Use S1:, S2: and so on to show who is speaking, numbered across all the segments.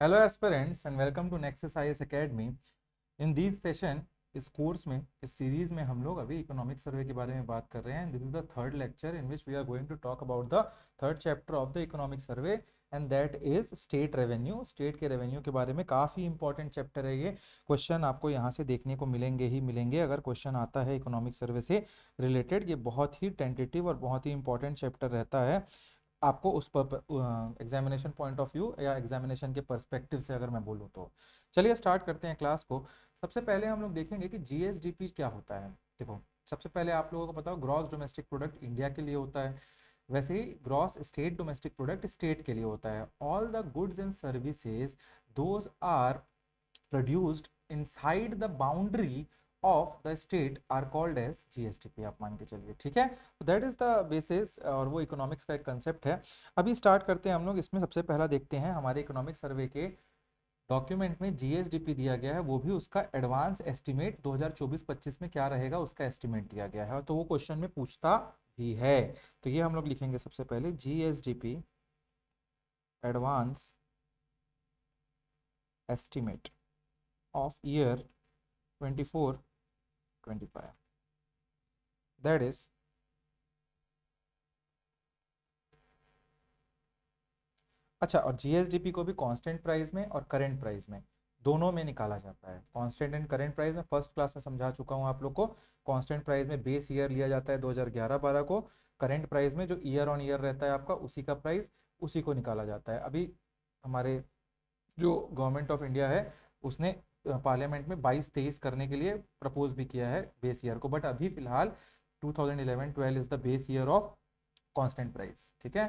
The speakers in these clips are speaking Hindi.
S1: Hello aspirants and welcome to Nexus IAS academy. In this session, इस कोर्स में, इस सीरीज में हम लोग अभी इकोनॉमिक सर्वे के बारे में बात कर रहे हैं। This is the third lecture in which we are going to talk about the third chapter of the economic survey and that is state revenue. State के रेवेन्यू के बारे में काफ़ी इंपॉर्टेंट चैप्टर है ये। क्वेश्चन आपको यहाँ से देखने को मिलेंगे ही मिलेंगे अगर क्वेश्चन आता है इकोनॉमिक सर्वे से रिलेटेड। ये बहुत ही टेंटेटिव और बहुत ही इंपॉर्टेंट चैप्टर रहता है। आपको उस पर एग्जामिनेशन पॉइंट ऑफ व्यू या एग्जामिनेशन के पर्सपेक्टिव से अगर मैं बोलूँ तो चलिए स्टार्ट करते हैं क्लास को। सबसे पहले हम लोग देखेंगे कि जीएसडीपी क्या होता है। देखो, सबसे पहले आप लोगों को बताओ, ग्रॉस डोमेस्टिक प्रोडक्ट इंडिया के लिए होता है। वैसे ही gross state domestic product state के लिए होता है। All the goods and services those are produced inside the boundary of the state are called as GSTP. आप मान के चलिए, ठीक है। तो दैट इज द बेसिस और वो इकोनॉमिक्स का एक कंसेप्ट है। अभी स्टार्ट करते हैं हम लोग। इसमें सबसे पहला देखते हैं हमारे इकोनॉमिक सर्वे के डॉक्यूमेंट में जीएसडीपी दिया गया है, वो भी उसका एडवांस एस्टिमेट 2024-25 में क्या रहेगा उसका एस्टिमेट दिया गया है, और तो वो क्वेश्चन में पूछता भी है। तो ये हम लोग लिखेंगे सबसे पहले GSDP advance estimate of year 24-25, that is अच्छा। और जीएसडीपी को भी कांस्टेंट प्राइस में और करंट प्राइस में दोनों में निकाला जाता है। कांस्टेंट एंड करंट प्राइस में फर्स्ट क्लास में समझा चुका हूं आप लोग को। कांस्टेंट प्राइस में बेस ईयर लिया जाता है 2011-12 को। करंट प्राइस में जो ईयर ऑन ईयर रहता है आपका, उसी का प्राइस उसी को निकाला जाता है। अभी हमारे जो गवर्नमेंट ऑफ इंडिया है उसने पार्लियामेंट में 22-23 करने के लिए प्रपोज भी किया है बेस ईयर को, बट अभी फिलहाल 2011-12 is the base year of constant price, ठीक है।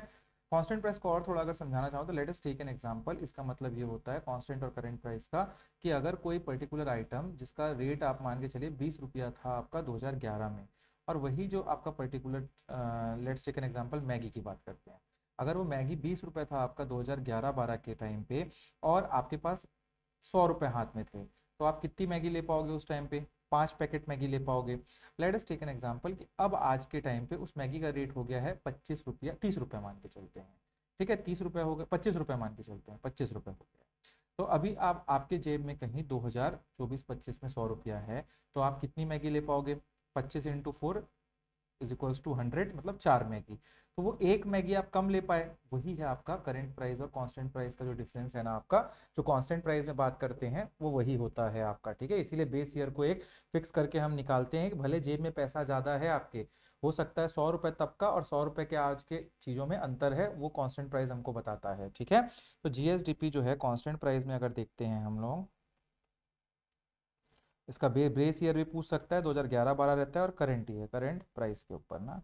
S1: कांस्टेंट प्राइस को और थोड़ा अगर समझाना चाहो तो let us take an example. इसका मतलब ये होता है कांस्टेंट और करंट प्राइस का कि अगर कोई पर्टिकुलर आइटम जिसका रेट आप मान के चलिए 20 रुपया था आपका 2011 में, और वही जो आपका particular, let's take an example, Maggi की बात करते हैं। अगर वो मैगी 20 रुपये था आपका 2011-12 के टाइम पे, और आपके पास 100 रुपये हाथ में थे, तो आप कितनी मैगी ले पाओगे उस टाइम पे? 5 पैकेट मैगी ले पाओगे। Let us take an example कि अब आज के टाइम पे उस मैगी का रेट हो गया है 25 रुपया, 30 रुपये मान के चलते हैं, ठीक है। 30 रुपये हो गए, 25 रुपये मान के चलते हैं, 25 रुपये हो गया। तो अभी आप आपके जेब में कहीं 2024-25 में 100 रुपया है, तो आप कितनी मैगी ले पाओगे? 25 × 4 इज इक्वल्स टू 100, मतलब 4 मैगी। तो वो एक मैगी आप कम ले पाए, वही है आपका करंट प्राइस और कांस्टेंट प्राइस का जो डिफरेंस है ना आपका। जो कांस्टेंट प्राइस में बात करते हैं वो वही होता है आपका, ठीक है। इसीलिए बेस ईयर को एक फिक्स करके हम निकालते हैं कि भले जेब में पैसा ज़्यादा है आपके, हो सकता है 100 रुपये तब का और 100 रुपये के आज के चीज़ों में अंतर है, वो कांस्टेंट प्राइस हमको बताता है, ठीक है। तो जीएसडीपी जो है कांस्टेंट प्राइस में अगर देखते हैं हम लोग, इसका बेस ईयर भी पूछ सकता है, 2011-12 रहता है, और करंट ईयर, करंट प्राइस के ऊपर ना।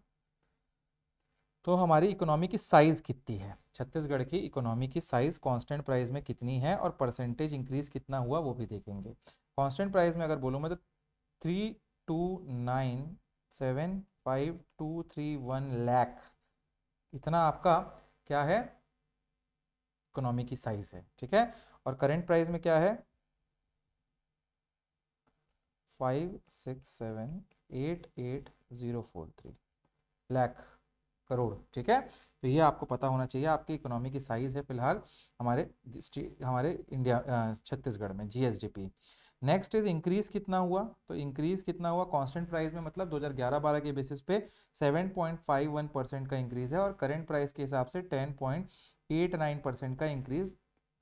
S1: तो हमारी इकोनॉमी की साइज कितनी है, छत्तीसगढ़ की इकोनॉमी की साइज कांस्टेंट प्राइस में कितनी है और परसेंटेज इंक्रीज कितना हुआ वो भी देखेंगे। कांस्टेंट प्राइस में अगर बोलूँ मैं तो 329,75231 लाख, इतना आपका क्या है, इकोनॉमी की साइज है, ठीक है। और करंट प्राइस में क्या है, 567,88043 लाख, करोड़, ठीक है। तो ये आपको पता होना चाहिए आपकी इकोनॉमी की साइज है फिलहाल हमारे हमारे इंडिया छत्तीसगढ़ में जीएसडीपी। नेक्स्ट इज इंक्रीज कितना हुआ। तो इंक्रीज कितना हुआ कांस्टेंट प्राइस में, मतलब 2011-12 के बेसिस पे 7.51% का इंक्रीज है, और करंट प्राइस के हिसाब से 10.89% का इंक्रीज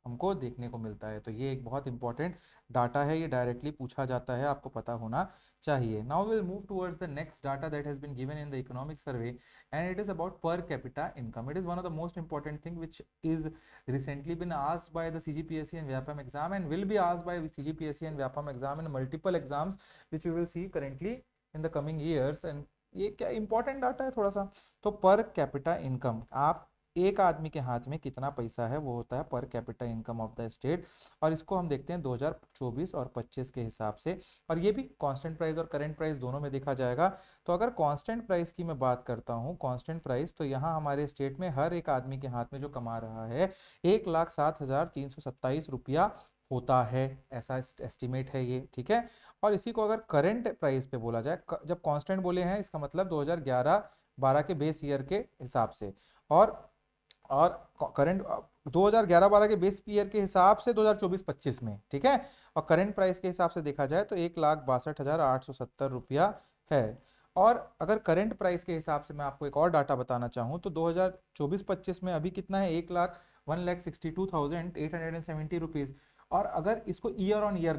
S1: हमको देखने को मिलता है। तो ये एक बहुत इंपॉर्टेंट डाटा है, ये डायरेक्टली पूछा जाता है, आपको पता होना चाहिए। Now will move towards the next data that has been given in the economic survey, and it is about per capita income. It is one of the most important thing which is recently been asked by the CGPSC and VAPAM exam, and will be asked by CGPSC and VAPAM exam in multiple exams which we will see currently in the coming years. And ये क्या इंपॉर्टेंट डाटा है थोड़ा सा। तो पर कैपिटा इनकम, आप एक आदमी के हाथ में कितना पैसा है वो होता है पर capita income of the state, और इसको हम देखते हैं 2024 और 25 के हिसाब से, और ये भी कांस्टेंट प्राइस और करंट प्राइस दोनों में देखा जाएगा। तो अगर कांस्टेंट प्राइस की मैं बात करता हूँ, कांस्टेंट प्राइस, तो यहाँ हमारे स्टेट में हर एक आदमी के हाथ में जो कमा रहा है 1,07,327 रुपया होता है, ऐसा एस्टिमेट है ये, ठीक है। और इसी को अगर करंट प्राइस पे बोला जाए, जब कांस्टेंट बोले हैं इसका मतलब 2011-12 के बेस ईयर के हिसाब से, और और करंट 2011-12 के बेस ईयर के हिसाब से 2024-25 में, ठीक है, और करंट प्राइस के हिसाब से देखा जाए तो 1,62,870 रुपया है। और अगर करंट प्राइस के हिसाब से मैं आपको एक और डाटा बताना चाहूँ तो 2024-25 में अभी कितना है, 1,62,870 रुपीज। और अगर इसको ईयर ऑन ईयर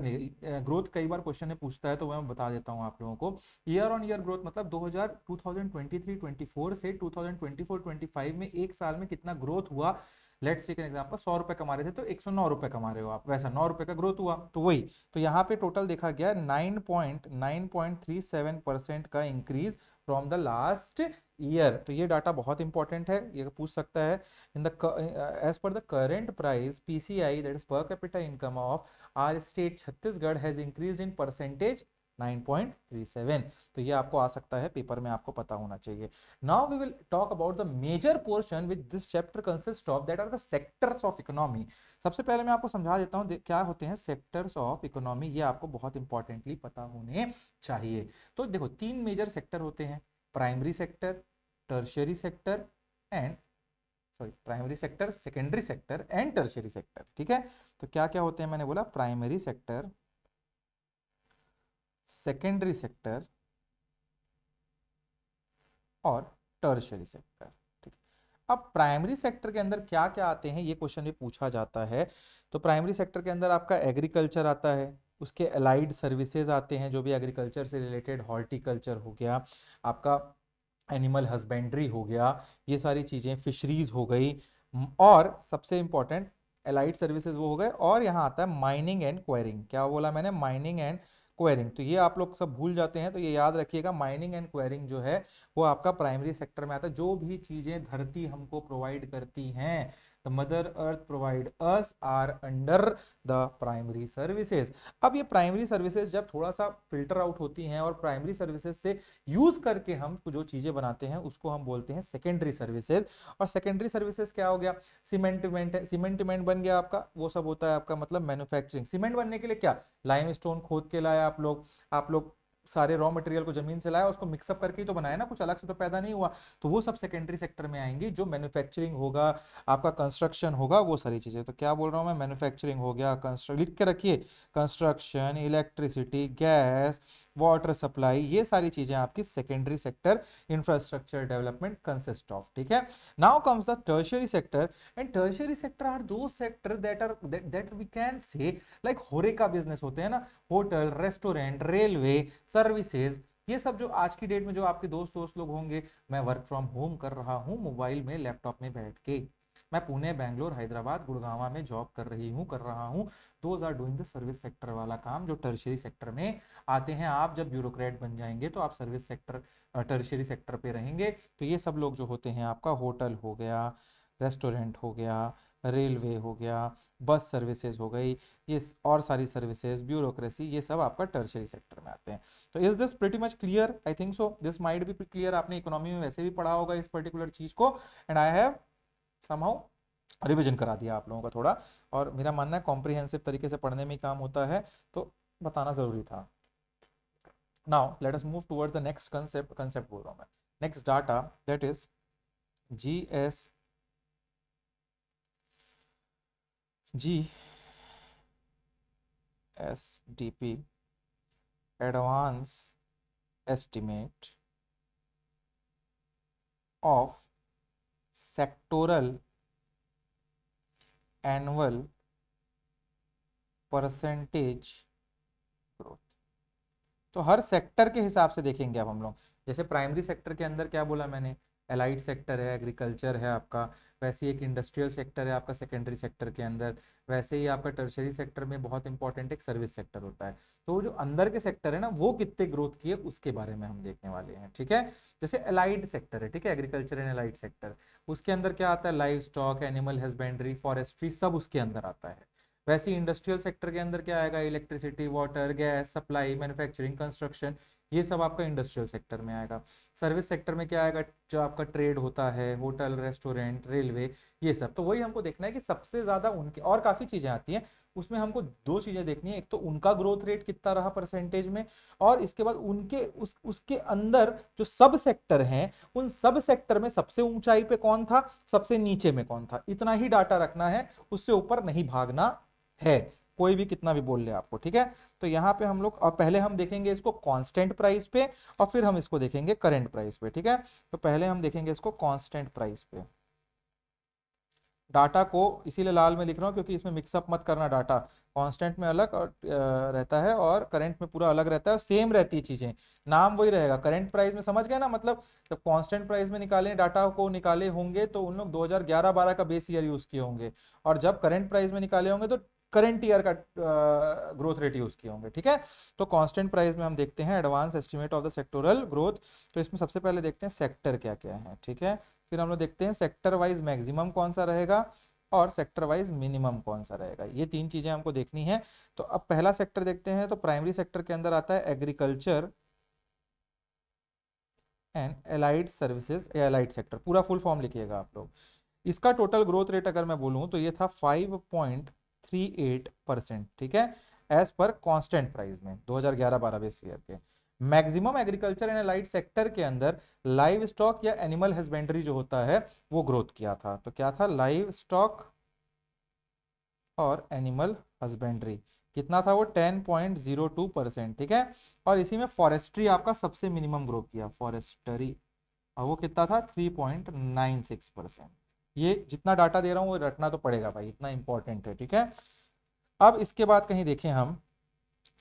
S1: ग्रोथ कई बार क्वेश्चन में पूछता है तो मैं बता देता हूँ आप लोगों को। ईयर ऑन ईयर ग्रोथ मतलब 2023-24 से 2024-25 में एक साल में कितना ग्रोथ हुआ। लेट्स टेक एन एग्जांपल, 100 रुपए कमा रहे थे तो 109 रुपए कमा रहे हो आप, वैसा 9 रुपए का ग्रोथ हुआ, तो वही। तो यहाँ पे टोटल देखा गया 9.37% का increase from the last year. तो ये डाटा बहुत इंपॉर्टेंट है, ये पूछ सकता है। In the as per the current price PCI, that is per capita income of our state Chhattisgarh has increased in percentage 9.37। तो ये आपको आ सकता है पेपर में, आपको पता होना चाहिए। Now we will talk about the major portion which this chapter consist of, that are the sectors of economy. सबसे पहले मैं आपको समझा देता हूं क्या होते हैं सेक्टर्स ऑफ इकोनॉमी, ये आपको बहुत इंपॉर्टेंटली पता होने चाहिए। तो देखो, तीन मेजर सेक्टर होते हैं, primary sector, tertiary sector and primary sector, secondary sector and tertiary sector, ठीक है। तो क्या क्या होते हैं, मैंने बोला प्राइमरी सेक्टर, सेकेंडरी सेक्टर और टर्शियरी सेक्टर, ठीक है। अब प्राइमरी सेक्टर के अंदर क्या क्या आते हैं, ये क्वेश्चन भी पूछा जाता है। तो प्राइमरी सेक्टर के अंदर आपका एग्रीकल्चर आता है, उसके अलाइड सर्विसेज आते हैं, जो भी एग्रीकल्चर से रिलेटेड, हॉर्टिकल्चर हो गया, आपका एनिमल हस्बेंड्री हो गया, ये सारी चीजें, फिशरीज हो गई, और सबसे इंपॉर्टेंट एलाइड सर्विसेज वो हो गए। और यहाँ आता है माइनिंग एंड क्वेरिंग। क्या बोला मैंने, माइनिंग एंड क्वेरिंग। तो ये आप लोग सब भूल जाते हैं, तो ये याद रखिएगा, माइनिंग एंड क्वेरिंग जो है वो आपका प्राइमरी सेक्टर में आता है। जो भी चीजें धरती हमको प्रोवाइड करती हैं, the mother earth provide us, are under the primary services. अब ये प्राइमरी सर्विसेज जब थोड़ा सा फिल्टर आउट होती हैं और प्राइमरी सर्विसेज से यूज करके हम जो चीजें बनाते हैं उसको हम बोलते हैं सेकेंडरी सर्विसेज। और सेकेंडरी सर्विसेज क्या हो गया, सीमेंट है, सीमेंट बन गया आपका, वो सब होता है आपका मतलब मैन्युफैक्चरिंग। सीमेंट बनने के लिए क्या, लाइमस्टोन खोद के लाया आप लोग सारे रॉ मटेरियल को जमीन से लाया, उसको मिक्सअप करके ही तो बनाया ना, कुछ अलग से तो पैदा नहीं हुआ। तो वो सब सेकेंडरी सेक्टर में आएंगी, जो मैन्युफैक्चरिंग होगा, आपका कंस्ट्रक्शन होगा, वो सारी चीजें। तो क्या बोल रहा हूं मैं, मैन्युफैक्चरिंग हो गया, लिख के रखिए, construction, electricity, gas, water supply, ये सारी चीजें आपकी secondary sector infrastructure development consist of, ठीक है। Now comes the tertiary sector, and tertiary sector are दो sector that we can say like horeca business होते हैं ना, होटल, रेस्टोरेंट, रेलवे सर्विसेज, ये सब जो आज की डेट में जो आपके दोस्त लोग होंगे, मैं वर्क फ्रॉम होम कर रहा हूं, मोबाइल में, लैपटॉप में बैठ के, मैं पुणे, बैंगलोर, हैदराबाद, गुड़गांव में जॉब कर रहा हूं। Those are doing the service sector वाला काम, जो टर्शियरी सेक्टर में आते हैं। आप जब ब्यूरोक्रेट बन जाएंगे तो आप सर्विस सेक्टर, टर्शियरी सेक्टर पे रहेंगे। तो ये सब लोग जो होते हैं, आपका होटल हो गया, रेस्टोरेंट हो गया, रेलवे हो गया, बस सर्विसेज हो गई, ये और सारी सर्विसेज, ब्यूरोक्रेसी, ये सब आपका टर्शियरी सेक्टर में आते हैं। तो is this pretty much clear, I think so this might be clear. आपने इकोनॉमी में वैसे भी पढ़ा होगा इस पर्टिकुलर चीज को, and I have somehow revision करा दिया आप लोगों का थोड़ा। और मेरा मानना है कॉम्प्रिहेंसिव तरीके से पढ़ने में काम होता है, तो बताना जरूरी था। Now let us move towards the next concept बोल रहा हूं मैं, next data, that is GSDP advance estimate of sectoral annual percentage growth. तो हर सेक्टर के हिसाब से देखेंगे अब हम लोग। जैसे प्राइमरी सेक्टर के अंदर क्या बोला मैंने, एलाइड सेक्टर है, एग्रीकल्चर है आपका, वैसे ही एक इंडस्ट्रियल सेक्टर है आपका सेकेंडरी सेक्टर के अंदर, वैसे ही आपका टर्शियरी सेक्टर में बहुत इंपॉर्टेंट एक सर्विस सेक्टर होता है। तो वो जो अंदर के सेक्टर है ना, वो कितने ग्रोथ किए उसके बारे में हम देखने वाले हैं, ठीक है। जैसे एलाइड सेक्टर है, ठीक है, एग्रीकल्चर एंड एलाइड सेक्टर, उसके अंदर क्या आता है, live stock, animal husbandry, forestry, सब उसके अंदर आता है। वैसे इंडस्ट्रियल सेक्टर के अंदर क्या आएगा, electricity, water, gas supply, manufacturing, construction, ये सब आपका इंडस्ट्रियल सेक्टर में आएगा। सर्विस सेक्टर में क्या आएगा, जो आपका ट्रेड होता है, होटल, रेस्टोरेंट, रेलवे, ये सब। तो वही हमको देखना है कि सबसे ज्यादा उनके, और काफी चीजें आती हैं उसमें, हमको दो चीजें देखनी है, एक तो उनका ग्रोथ रेट कितना रहा परसेंटेज में, और इसके बाद उनके उसके अंदर जो सब सेक्टर हैं, उन सब सेक्टर में सबसे ऊंचाई पे कौन था, सबसे नीचे में कौन था, इतना ही डाटा रखना है, उससे ऊपर नहीं भागना है, कोई भी कितना भी बोल ले आपको, ठीक है। तो यहाँ पे हम लोग, और पहले हम देखेंगे इसको कांस्टेंट प्राइस पे, और फिर हम इसको देखेंगे करंट प्राइस पे, ठीक है। तो पहले हम देखेंगे इसको कांस्टेंट प्राइस पे। डाटा को इसीलिए लाल में लिख रहा हूँ क्योंकि इसमें मिक्सअप मत करना, डाटा कांस्टेंट में अलग और रहता है, और करंट में पूरा अलग रहता है, सेम रहती है चीजें, नाम वही रहेगा। करंट प्राइस में समझ गए ना, मतलब जब कांस्टेंट प्राइस में निकाले डाटा को निकाले होंगे तो उन लोग 2011-12 का बेस ईयर यूज किए होंगे, और जब करंट प्राइस में निकाले होंगे तो करंट ईयर का ग्रोथ रेट यूज किए होंगे, ठीक है। तो कांस्टेंट प्राइस में हम देखते हैं advance estimate of the sectoral growth. तो इसमें सबसे पहले देखते हैं सेक्टर क्या क्या है, ठीक है। फिर हम लोग देखते हैं सेक्टर वाइज मैक्सिमम कौन सा रहेगा और सेक्टर वाइज मिनिमम कौन सा रहेगा, ये तीन चीजें हमको देखनी है। तो अब पहला सेक्टर देखते हैं। तो प्राइमरी सेक्टर के अंदर आता है agriculture and allied services, allied sector, पूरा फुल फॉर्म लिखिएगा आप लोग। इसका टोटल ग्रोथ रेट अगर मैं बोलूं तो ये था 5.38%, ठीक है, एज पर कांस्टेंट प्राइस में 2011-12 बेस ईयर के। Maximum agriculture and allied sector के अंदर लाइव स्टॉक या एनिमल हस्बेंड्री जो होता है वो ग्रोथ किया था। तो क्या था, लाइव स्टॉक और एनिमल हस्बेंड्री, कितना था वो, 10.02%, ठीक है। और इसी में फॉरेस्ट्री आपका सबसे मिनिमम ग्रो किया, फॉरेस्ट्री, और वो कितना था, 3.96%। ये जितना डाटा दे रहा हूं वो रटना तो पड़ेगा भाई, इतना इंपॉर्टेंट है, ठीक है। अब इसके बाद कहीं देखें हम,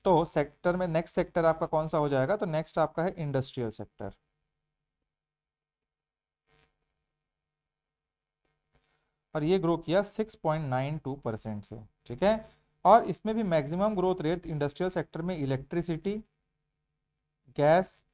S1: तो सेक्टर में नेक्स्ट सेक्टर आपका कौन सा हो जाएगा, तो नेक्स्ट आपका है इंडस्ट्रियल सेक्टर, और ये ग्रो किया 6.92% से, ठीक है। और इसमें भी maximum growth rate industrial sector में इलेक्ट्रिसिटी, गैस,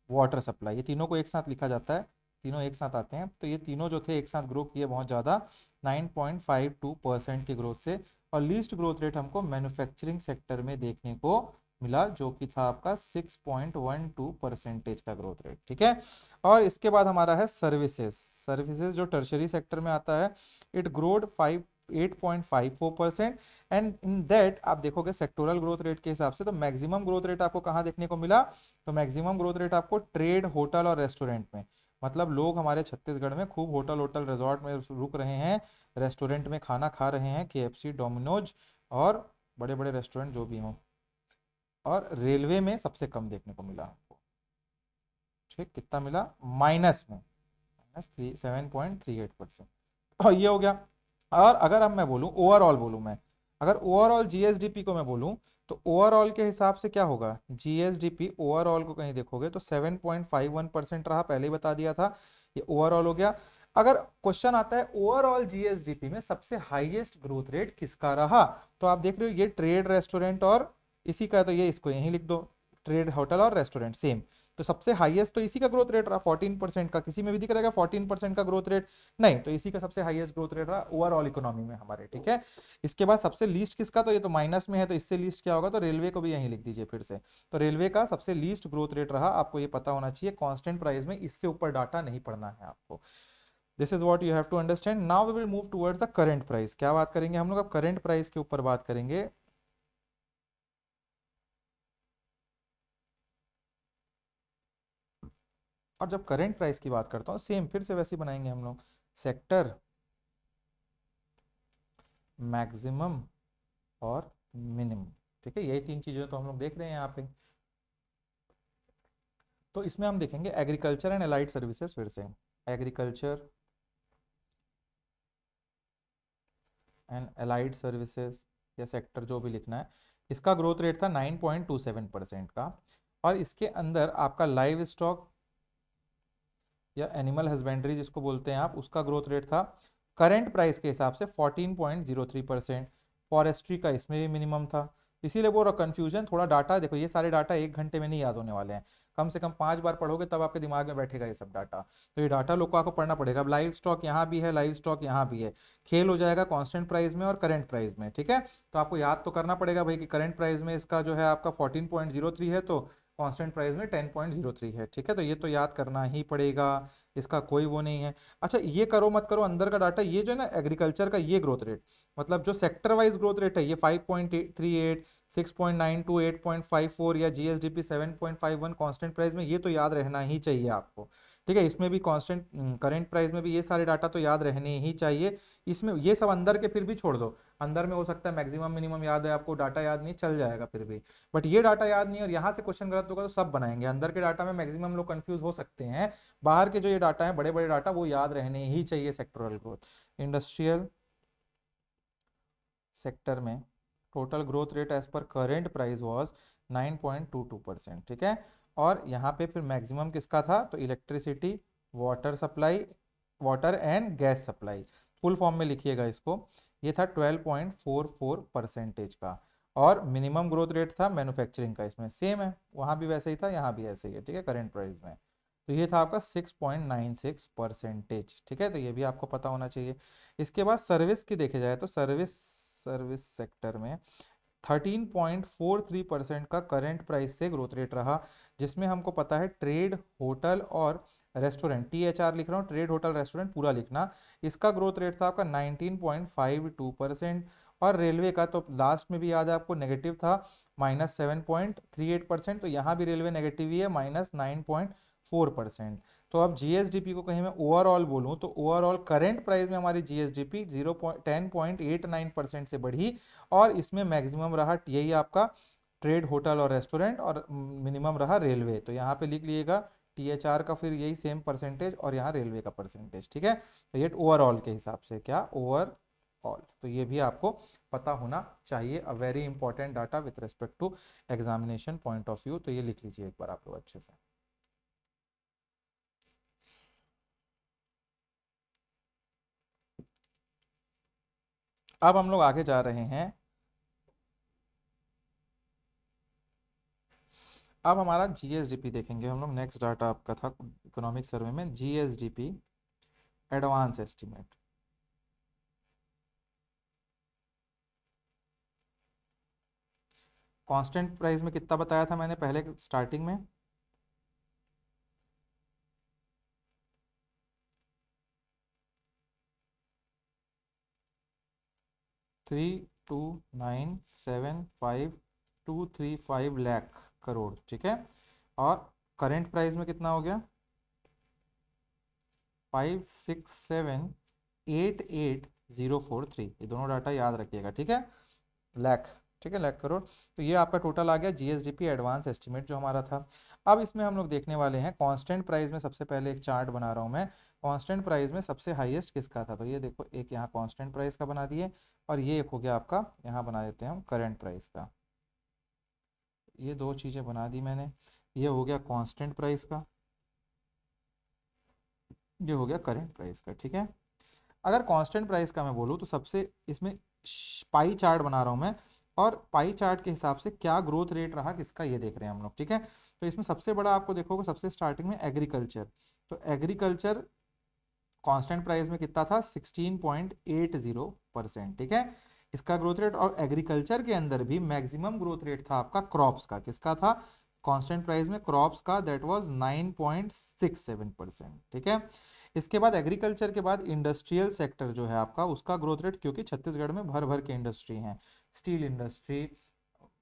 S1: वाटर सप्लाई, ये तीनों को एक साथ लिखा जाता है, तीनों एक साथ आते हैं। तो ये तीनों जो थे एक साथ ग्रो किए बहुत ज़्यादा, 9.52% के ग्रोथ से। और लीस्ट ग्रोथ रेट हमको मैन्युफैक्चरिंग सेक्टर में देखने को मिला, जो कि था आपका 6.12% का ग्रोथ रेट, ठीक है। और इसके बाद हमारा है सर्विसेज। सर्विसेज जो टर्शरी सेक्टर में आता है, it growed 8.54%। And in that आप देखोगे सेक्टोरल ग्रोथ रेट के हिसाब से, तो मैक्सिमम ग्रोथ रेट आपको कहाँ देखने को मिला, तो मैक्सिमम ग्रोथ रेट आपको ट्रेड, होटल और रेस्टोरेंट में, मतलब लोग हमारे छत्तीसगढ़ में खूब होटल होटल रिजॉर्ट में रुक रहे हैं, रेस्टोरेंट में खाना खा रहे हैं, केएफसी, डोमिनोज और बड़े बड़े रेस्टोरेंट जो भी हों। और रेलवे में सबसे कम देखने को मिला हमको, ठीक, कितना मिला, माइनस में, -7.38%। और ये हो गया। और अगर अब मैं बोलूं ओवरऑल, बोलूं मैं, अगर ओवरऑल जीएसडीपी को मैं बोलूं, तो ओवरऑल के हिसाब से क्या होगा, जीएसडीपी ओवरऑल को कहीं देखोगे तो 7.51% रहा, पहले ही बता दिया था, ये ओवरऑल हो गया। अगर क्वेश्चन आता है ओवरऑल जीएसडीपी में सबसे हाईएस्ट ग्रोथ रेट किसका रहा, तो आप देख रहे हो ये ट्रेड, रेस्टोरेंट और इसी का, तो ये इसको यहीं लिख दो, ट्रेड, होटल और रेस्टोरेंट सेम। तो सबसे हाईएस्ट तो इसी का ग्रोथ रेट रहा 14% का, किसी में भी दिख रहेगा 14% का ग्रोथ रेट, नहीं, तो इसी का सबसे हाईएस्ट ग्रोथ रेट रहा ओवरऑल इकोनॉमी में हमारे, ठीक है। इसके बाद सबसे लीस्ट किसका, तो ये तो माइनस में है, तो इससे लीस्ट क्या होगा, तो रेलवे को भी यहीं लिख दीजिए फिर से। तो रेलवे का सबसे लीस्ट ग्रोथ रेट रहा, आपको ये पता होना चाहिए, कांस्टेंट प्राइस में इससे ऊपर डाटा नहीं पढ़ना है आपको। This is what you have to understand. Now we will move towards the current price. क्या बात करेंगे हम लोग, अब करंट प्राइस के ऊपर बात करेंगे। और जब करंट प्राइस की बात करता हूँ, सेम फिर से वैसे ही बनाएंगे हम लोग, सेक्टर, मैक्सिमम और मिनिमम, ठीक है, यही तीन चीजें तो हम लोग देख रहे हैं यहाँ पे। तो इसमें हम देखेंगे एग्रीकल्चर एंड एलाइड सर्विसेज, फिर से एग्रीकल्चर एंड एलाइड सर्विसेज या सेक्टर जो भी लिखना है, इसका ग्रोथ रेट था 9.27% का। और इसके अंदर आपका लाइव स्टॉक या एनिमल हस्बेंड्री जिसको बोलते हैं आप, उसका ग्रोथ रेट था करंट प्राइस के हिसाब से 14.03%। फॉरेस्ट्री का इसमें भी मिनिमम था, इसीलिए वो कंफ्यूजन, थोड़ा डाटा देखो, ये सारे डाटा एक घंटे में नहीं याद होने वाले हैं, कम से कम 5 बार पढ़ोगे तब आपके दिमाग में बैठेगा ये सब डाटा। तो ये डाटा लोग को आपको पढ़ना पड़ेगा। अब लाइव स्टॉक यहाँ भी है, लाइव स्टॉक यहाँ भी है, खेल हो जाएगा कांस्टेंट प्राइस में और करंट प्राइस में, ठीक है। तो आपको याद तो करना पड़ेगा भाई कि करंट प्राइस में इसका जो है आपका 14.03 है, तो कांस्टेंट प्राइस में 10.03 है, ठीक है, तो ये तो याद करना ही पड़ेगा, इसका कोई वो नहीं है। अच्छा ये करो मत करो अंदर का डाटा, ये जो है ना एग्रीकल्चर का ये ग्रोथ रेट, मतलब जो सेक्टर वाइज ग्रोथ रेट है ये 5.38, 6.92, 8.54 या जीएसडीपी 7.51 कांस्टेंट प्राइस में, ये तो याद रहना ही चाहिए आपको, ठीक है। इसमें भी कांस्टेंट करंट प्राइस में भी ये सारे डाटा तो याद रहने ही चाहिए। इसमें ये सब अंदर के फिर भी छोड़ दो, अंदर में हो सकता है मैक्सिमम मिनिमम याद है आपको, डाटा याद नहीं चल जाएगा फिर भी, बट ये डाटा याद नहीं और यहाँ से क्वेश्चन गलत होगा तो सब बनाएंगे। अंदर के डाटा में मैक्सिमम लोग कंफ्यूज हो सकते हैं, बाहर के जो ये डाटा है बड़े बड़े डाटा वो याद रहने ही चाहिए। सेक्टोरल ग्रोथ, इंडस्ट्रियल सेक्टर में total growth rate as per current price was 9.22%, ठीक है। और यहाँ पे फिर मैक्सिमम किसका था, तो electricity, water supply, water and gas supply, full form में लिखिएगा इसको, ये था 12.44% का। और मिनिमम ग्रोथ रेट था मैन्युफैक्चरिंग का, इसमें सेम है, वहाँ भी वैसे ही था यहाँ भी ऐसे ही है, ठीक है, करेंट प्राइस में। तो ये था आपका 6.96%, ठीक है, तो ये भी आपको पता होना चाहिए। इसके बाद सर्विस की देखे जाए तो सर्विस सेक्टर में 13.43% का करंट प्राइस से ग्रोथ रेट रहा, जिसमें हमको पता है ट्रेड, होटल और रेस्टोरेंट, THR लिख रहा हूँ, ट्रेड होटल रेस्टोरेंट पूरा लिखना, इसका ग्रोथ रेट था आपका 19.52%। और रेलवे का तो लास्ट में भी याद है आपको नेगेटिव था, -7.38%, तो यहाँ भी रेलवे नेगेटिव ही है, -9.4%। तो अब जीएसडीपी को कहीं मैं ओवरऑल बोलूं तो ओवरऑल करंट प्राइस में हमारी जीएसडीपी 10.89% से बढ़ी, और इसमें मैक्सिमम रहा यही आपका ट्रेड, होटल और रेस्टोरेंट, और मिनिमम रहा रेलवे। तो यहाँ पे लिख लीजिएगा THR का फिर यही सेम परसेंटेज और यहाँ रेलवे का परसेंटेज, ठीक है। तो ये ओवरऑल के हिसाब से क्या ओवरऑल, तो ये भी आपको पता होना चाहिए, a very important data with respect to examination point of view. तो ये लिख लीजिए एक बार आप लोग अच्छे से। अब हम लोग आगे जा रहे हैं, अब हमारा जीएसडीपी देखेंगे हम लोग, नेक्स्ट डाटा आपका था इकोनॉमिक सर्वे में GSDP advance estimate. Constant price में कितना बताया था मैंने पहले स्टार्टिंग में, 32975 लाख करोड़, ठीक है। और करंट प्राइस में कितना हो गया, 56788,043, ये दोनों डाटा याद रखिएगा, ठीक है, लाख, ठीक है, लाख करोड़। तो ये आपका टोटल आ गया जीएसडीपी एडवांस एस्टीमेट जो हमारा था। अब इसमें हम लोग देखने वाले हैं कांस्टेंट प्राइस में, सबसे पहले एक चार्ट बना रहा हूं मैं, कांस्टेंट प्राइस में सबसे हाईएस्ट किसका था, तो ये देखो एक यहाँ कांस्टेंट प्राइस का बना दिए, और ये एक हो गया आपका, यहाँ बना देते हैं हम करंट प्राइस का, ये दो चीज़ें बना दी मैंने, ये हो गया कांस्टेंट प्राइस का, ये हो गया करंट प्राइस का, ठीक है। अगर कांस्टेंट प्राइस का मैं बोलूँ तो सबसे इसमें पाई चार्ट बना रहा हूँ मैं, और पाई चार्ट के हिसाब से क्या ग्रोथ रेट रहा किसका ये देख रहे हैं हम लोग, ठीक है। तो इसमें सबसे बड़ा आपको देखोगे सबसे स्टार्टिंग में एग्रीकल्चर, तो एग्रीकल्चर कांस्टेंट प्राइस में कितना था, 16.80%, ठीक है, इसका ग्रोथ रेट। और एग्रीकल्चर के अंदर भी मैक्सिमम ग्रोथ रेट था आपका क्रॉप्स का, किसका था कांस्टेंट प्राइस में, क्रॉप्स का, दैट वाज 9.67%, ठीक है। इसके बाद एग्रीकल्चर के बाद इंडस्ट्रियल सेक्टर जो है आपका, उसका ग्रोथ रेट, क्योंकि छत्तीसगढ़ में भर भर के इंडस्ट्री हैं, स्टील इंडस्ट्री,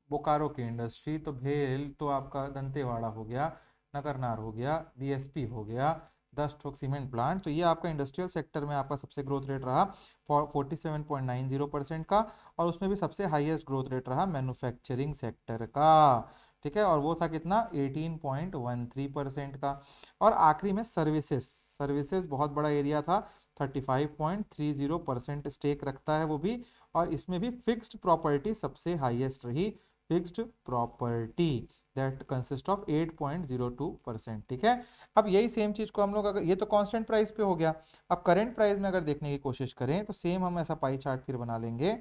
S1: बोकारो की इंडस्ट्री, तो भेल, तो आपका दंतेवाड़ा हो गया, नगरनार हो गया, बीएसपी हो गया, 10 ठोक सीमेंट प्लांट, तो ये आपका इंडस्ट्रियल सेक्टर में आपका सबसे ग्रोथ रेट रहा 47.90% का। और उसमें भी सबसे हाईएस्ट ग्रोथ रेट रहा मैन्युफैक्चरिंग सेक्टर का, ठीक है, और वो था कितना 18.13% का। और आखिरी में सर्विसेज, सर्विसेज बहुत बड़ा एरिया था, 35.30% स्टेक रखता है वो भी, और इसमें भी फिक्स्ड प्रॉपर्टी सबसे हाईएस्ट रही, fixed property that consist of 8.02%, ठीक है। अब यही सेम चीज को हम लोग, अगर ये तो कांस्टेंट प्राइस पे हो गया, अब करंट प्राइस में अगर देखने की कोशिश करें तो सेम हम ऐसा पाई चार्ट फिर बना लेंगे,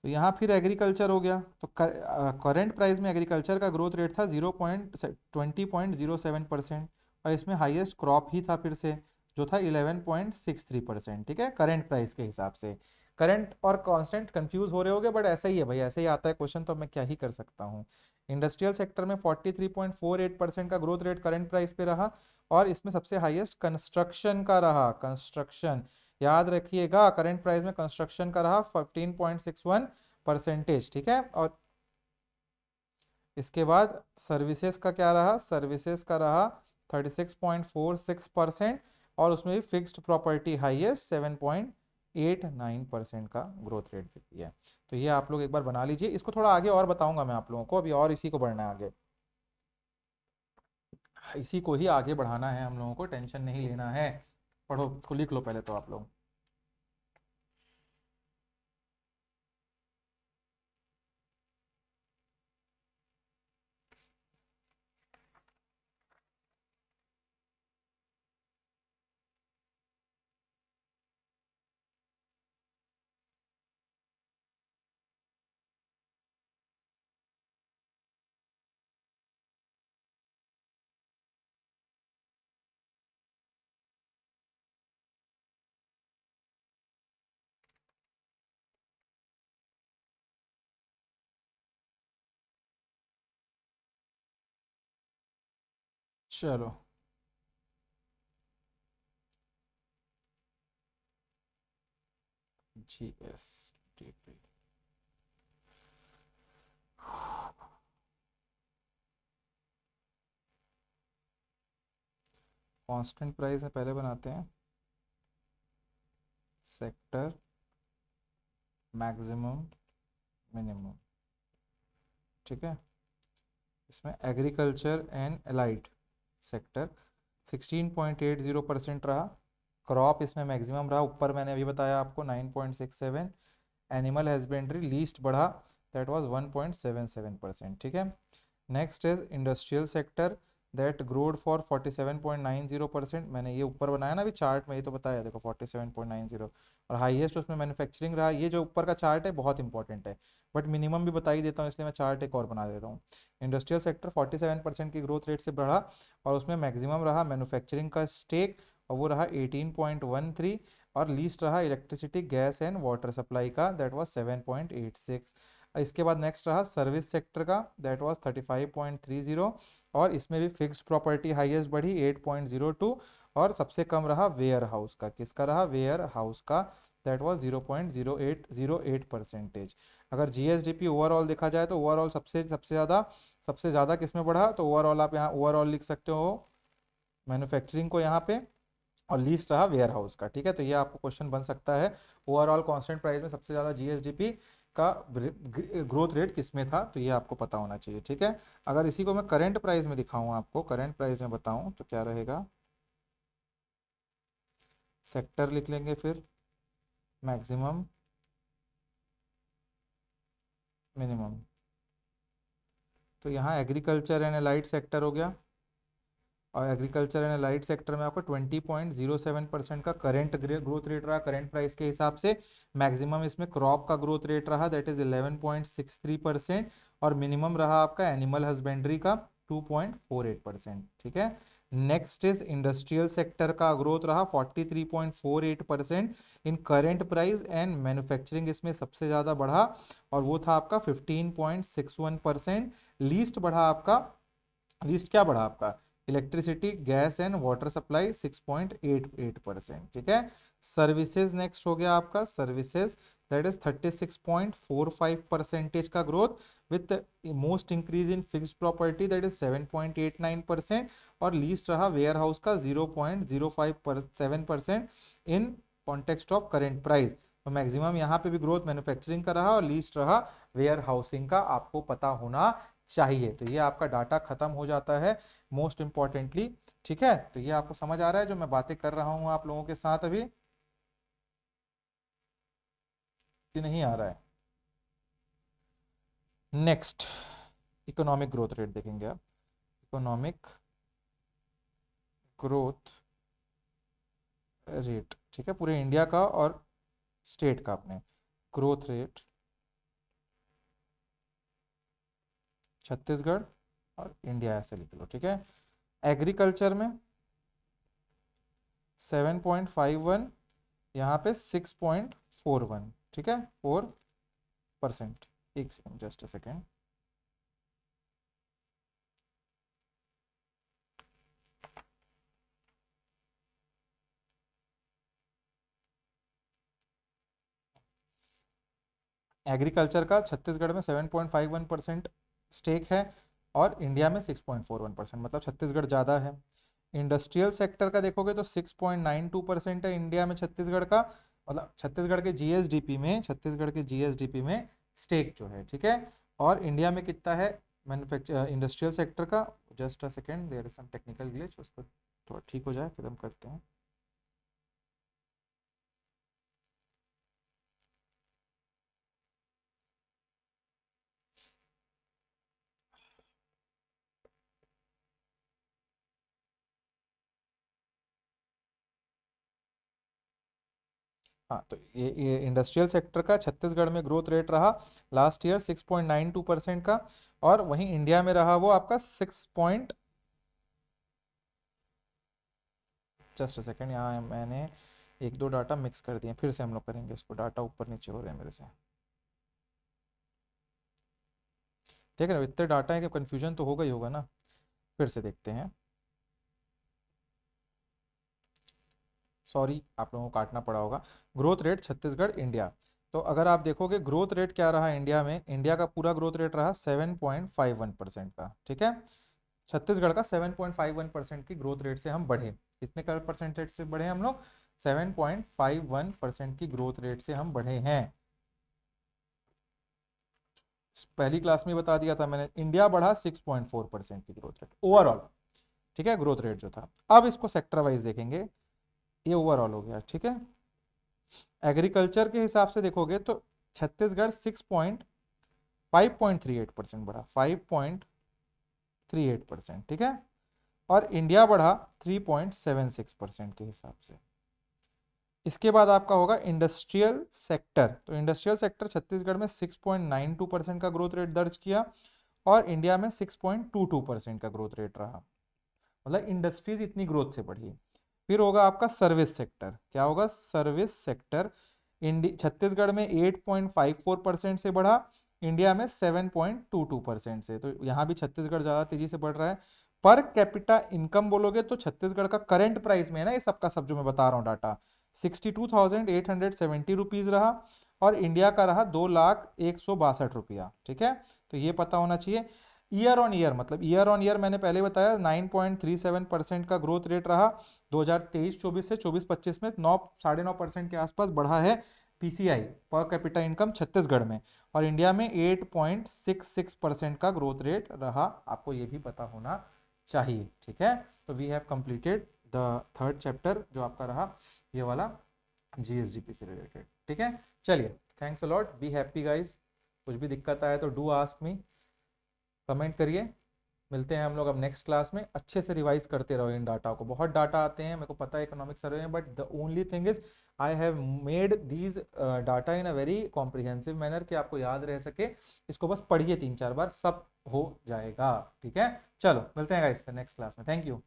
S1: तो यहाँ फिर एग्रीकल्चर हो गया, तो करंट प्राइस में एग्रीकल्चर का ग्रोथ रेट था 20.07%, और इसमें हाईएस्ट क्रॉप ही था फिर से, जो था 11.63%, ठीक है, करंट प्राइस के हिसाब से। करंट और कांस्टेंट कंफ्यूज हो रहे होगे, बट ऐसा ही है भाई, ऐसे ही आता है क्वेश्चन, तो मैं क्या ही कर सकता हूँ। इंडस्ट्रियल सेक्टर में 43.48% का ग्रोथ रेट करंट प्राइस पे रहा, और इसमें सबसे हाईएस्ट कंस्ट्रक्शन का रहा। कंस्ट्रक्शन याद रखिएगा, करंट प्राइस में कंस्ट्रक्शन का रहा 15.61%, ठीक है। और इसके बाद सर्विसेज का क्या रहा, सर्विसेज का रहा 36.46%, और उसमें भी फिक्स्ड प्रॉपर्टी हाईएस्ट 7.89% का ग्रोथ रेट देती है। तो ये आप लोग एक बार बना लीजिए, इसको थोड़ा आगे और बताऊंगा मैं आप लोगों को, अभी और इसी को बढ़ना है आगे, इसी को ही आगे बढ़ाना है हम लोगों को, टेंशन नहीं लेना है। पढ़ो, इसको लिख लो पहले तो आप लोग। चलो, GSDP कांस्टेंट प्राइस में पहले बनाते हैं सेक्टर मैक्सिमम मिनिमम, ठीक है। इसमें एग्रीकल्चर एंड एलाइड सेक्टर 16.80% रहा। क्रॉप इसमें मैक्सिमम रहा, ऊपर मैंने अभी बताया आपको 9.67। एनिमल हस्बेंड्री लीस्ट बढ़ा, दैट वाज 1.77%, ठीक है। Next is industrial sector, that growed for 47.90%। मैंने ये ऊपर बनाया ना अभी चार्ट में, ये तो बताया देखो 47.90। और हाईएस्ट उसमें मैन्युफैक्चरिंग रहा। ये जो ऊपर का चार्ट है बहुत इंपॉर्टेंट है, बट मिनिमम भी बता ही देता हूँ, इसलिए मैं चार्ट एक और बना देता हूँ। इंडस्ट्रियल सेक्टर 47% की ग्रोथ रेट से बढ़ा, और उसमें मैक्सिमम रहा मैन्युफैक्चरिंग का स्टेक, और वो रहा 18.13। और लीस्ट रहा electricity gas and water supply का, दैट वाज 7.86। इसके बाद नेक्स्ट रहा सर्विस सेक्टर का, दैट वाज 35.30। और इसमें भी फिक्स्ड प्रॉपर्टी हाईएस्ट बढ़ी 8.02। और सबसे कम रहा वेयर हाउस का, किसका रहा, वेयर हाउस का, दैट वाज 0.0808%। अगर जीएसडीपी ओवरऑल देखा जाए तो ओवरऑल सबसे ज़्यादा किस में बढ़ा, तो ओवरऑल आप यहाँ ओवरऑल लिख सकते हो मैन्युफैक्चरिंग को यहाँ पे, और लीस्ट रहा वेयर हाउस का, ठीक है। तो ये आपको क्वेश्चन बन सकता है, ओवरऑल कांस्टेंट प्राइस में सबसे ज़्यादा जीएसडीपी का ग्रोथ रेट किस में था, तो ये आपको पता होना चाहिए, ठीक है। अगर इसी को मैं करंट प्राइस में दिखाऊं, आपको करंट प्राइस में बताऊं तो क्या रहेगा, सेक्टर लिख लेंगे, फिर मैक्सिमम मिनिमम। तो यहाँ एग्रीकल्चर एंड अलाइड सेक्टर हो गया, और एग्रीकल्चर एंड अलाइड सेक्टर में आपको 20.07% का करंट ग्रोथ रेट रहा करंट प्राइस के हिसाब से। मैक्सिमम इसमें क्रॉप का ग्रोथ रेट रहा, दैट इज 11.63%। और मिनिमम रहा आपका एनिमल हस्बेंड्री का 2.48%, ठीक है। नेक्स्ट इज इंडस्ट्रियल सेक्टर का ग्रोथ रहा 43.48% इन करंट प्राइस, एंड मैन्युफैक्चरिंग इसमें सबसे ज्यादा बढ़ा, और वो था आपका 15.61%। लीस्ट बढ़ा आपका, लीस्ट क्या बढ़ा आपका, electricity gas and water supply 6.88%, ठीक है। सर्विसेज नेक्स्ट हो गया आपका, सर्विसेज दैट इज 36.45% का growth, with most increase in fixed property that is 7.89%। और लीस्ट रहा वेयर हाउस का 0.057% in context of current price. तो मैक्सिमम यहाँ पे भी ग्रोथ मैन्युफैक्चरिंग का रहा, और लीस्ट रहा वेयर हाउसिंग का, आपको पता होना चाहिए। तो ये आपका डाटा खत्म हो जाता है मोस्ट इंपॉर्टेंटली, ठीक है। तो ये आपको समझ आ रहा है जो मैं बातें कर रहा हूं आप लोगों के साथ अभी, कि नहीं आ रहा है। नेक्स्ट इकोनॉमिक ग्रोथ रेट देखेंगे आप, इकोनॉमिक ग्रोथ रेट, ठीक है, पूरे इंडिया का और स्टेट का अपने ग्रोथ रेट, छत्तीसगढ़ और इंडिया ऐसे लिख लो, ठीक है। एग्रीकल्चर में 7.51, यहाँ पे 6.41, ठीक है, 4%। एक second, just a second. Agriculture का छत्तीसगढ़ में 7.51% स्टेक है और इंडिया में 6.41%, मतलब छत्तीसगढ़ ज़्यादा है। इंडस्ट्रियल सेक्टर का देखोगे तो 6.92% है इंडिया में छत्तीसगढ़ का, मतलब छत्तीसगढ़ के जीएसडीपी में, छत्तीसगढ़ के जीएसडीपी में स्टेक जो है, ठीक है। और इंडिया में कितना है मैन्युफैक्चर इंडस्ट्रियल सेक्टर का, just a second, there is some technical glitch, उसको थोड़ा ठीक हो जाए फिर हम करते हैं। हाँ, तो ये इंडस्ट्रियल सेक्टर का छत्तीसगढ़ में ग्रोथ रेट रहा लास्ट ईयर 6.92% का, और वहीं इंडिया में रहा वो आपका 6 पॉइंट, जस्ट अ सेकेंड, यहाँ मैंने एक दो डाटा मिक्स कर दिए, फिर से हम लोग करेंगे इसको, डाटा ऊपर नीचे हो रहे हैं मेरे से। देख रहे हो इतने डाटा है कि कन्फ्यूजन तो होगा ही होगा ना। फिर से देखते हैं, सॉरी आप लोगों को काटना पड़ा होगा। ग्रोथ रेट छत्तीसगढ़ इंडिया, तो अगर आप देखोगे ग्रोथ रेट क्या रहा इंडिया में, इंडिया का पूरा ग्रोथ रेट रहा 7.51% का, ठीक है। छत्तीसगढ़ का 7.51% की ग्रोथ रेट से हम बढ़े, कितने का परसेंटेज से बढ़े हम लोग, 7.51% की ग्रोथ रेट से हम बढ़े हैं। पहली क्लास में बता दिया था मैंने, इंडिया बढ़ा 6.4% की ग्रोथ रेट ओवरऑल, ठीक है, ग्रोथ रेट जो था। अब इसको सेक्टर वाइज देखेंगे, ये ओवरऑल हो गया, ठीक है। एग्रीकल्चर के हिसाब से देखोगे तो छत्तीसगढ़ 5.38% बढ़ा, 5.38%, ठीक है। और इंडिया बढ़ा 3.76% के हिसाब से। इसके बाद आपका होगा इंडस्ट्रियल सेक्टर, तो इंडस्ट्रियल सेक्टर छत्तीसगढ़ में 6.92% का ग्रोथ रेट दर्ज किया और इंडिया में 6.22% का ग्रोथ रेट रहा, मतलब इंडस्ट्रीज इतनी ग्रोथ से बढ़ी। फिर होगा आपका सर्विस सेक्टर, क्या होगा, सर्विस सेक्टर छत्तीसगढ़ में 8.54% से बढ़ा, इंडिया में 7.22% से, तो यहाँ भी छत्तीसगढ़ ज़्यादा तेजी से बढ़ रहा है। पर कैपिटा इनकम बोलोगे तो छत्तीसगढ़ का करंट प्राइस में है ना ये सबका सब जो मैं बता रहा हूँ डाटा, 62,870 रुपीज़ रहा और इंडिया का रहा 2,01,62 रुपया, ठीक है। तो ये पता होना चाहिए। ईयर ऑन ईयर, मतलब ईयर ऑन ईयर मैंने पहले बताया 9.37% का ग्रोथ रेट रहा 2023-24 से 24-25 में, 9.5% के आसपास बढ़ा है पीसीआई, पर कैपिटा इनकम छत्तीसगढ़ में, और इंडिया में 8.66% का ग्रोथ रेट रहा, आपको ये भी पता होना चाहिए, ठीक है। तो we have completed the third chapter जो आपका रहा ये वाला जीएसडीपी से रिलेटेड, ठीक है। चलिए, thanks a lot, be happy guys, कुछ भी दिक्कत आए तो डू आस्क मी, कमेंट करिए। मिलते हैं हम लोग अब नेक्स्ट क्लास में, अच्छे से रिवाइज करते रहो इन डाटा को, बहुत डाटा आते हैं मेरे को पता है इकोनॉमिक सर्वे में, but the only thing is I have made these data in a very comprehensive manner कि आपको याद रह सके। इसको बस पढ़िए 3-4 बार, सब हो जाएगा, ठीक है। चलो मिलते हैं गाइस फिर नेक्स्ट क्लास में, थैंक यू।